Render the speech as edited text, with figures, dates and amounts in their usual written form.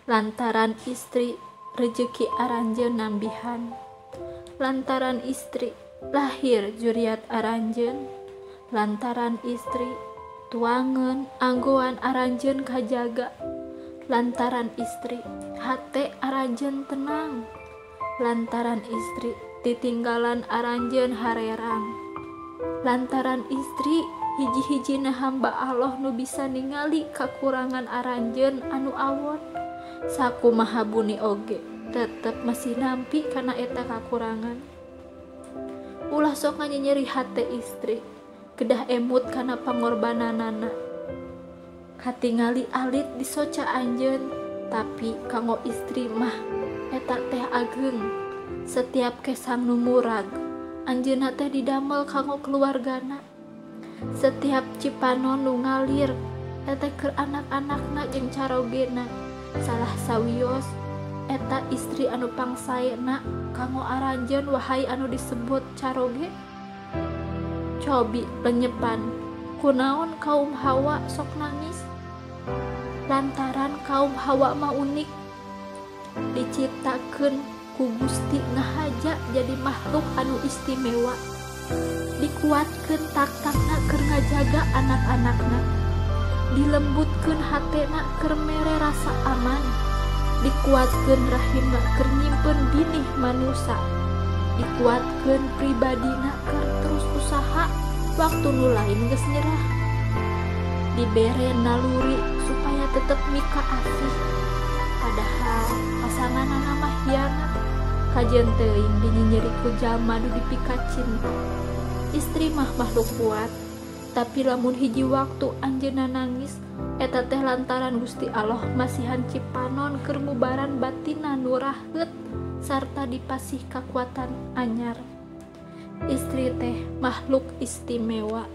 lantaran istri rejeki aranjeun nambihan, lantaran istri lahir juriat aranjeun, lantaran istri tuangan anggoan aranjeun kajaga, lantaran istri hate aranjeun tenang, lantaran istri ditinggalan aranjeun harerang, lantaran istri hiji-hijina hamba Allah nu bisa ningali kakurangan aranjeun anu awon, sakumaha buni oge tetep masih nampi kana eta kakurangan. Ulah sok nyeri hate istri, kedah emut kana pangorbananana, katingali alit di soca anjeun, tapi kanggo istri mah eta teh ageng. Setiap kesang nu murag anjeunna teh didamel kanggo keluargana, setiap cipanon nu ngalir eta keur anak-anakna jeung carogena, salah sawios eta istri anu pangsaena kanggo aranjeun wahai anu disebut caroge. Cobi lenyepan, kunaon kaum Hawa sok nangis? Lantaran kaum Hawa mah unik, diciptakeun ku Gusti ngahaja jadi makhluk anu istimewa, dikuatkeun tak-takna keur ngajaga anak-anakna, dilembutkeun hatena keur mere rasa aman, dikuatkeun rahimna keur nyimpen binih manusia, dikuatkeun pribadina keur terus usaha waktu nu lain geus nyerah, dibere naluri supaya tetep mika asih, padahal pasanganana mah hianat, kajian teuing dinyenyeri ku jalma nu dipika cinta. Istri mah makhluk kuat, tapi lamun hiji waktu anjeunna nangis eta teh lantaran Gusti Allah masihan cipanon keur mubaran batinna nu raheut sarta dipasih kakuatan anyar. Istri teh makhluk istimewa.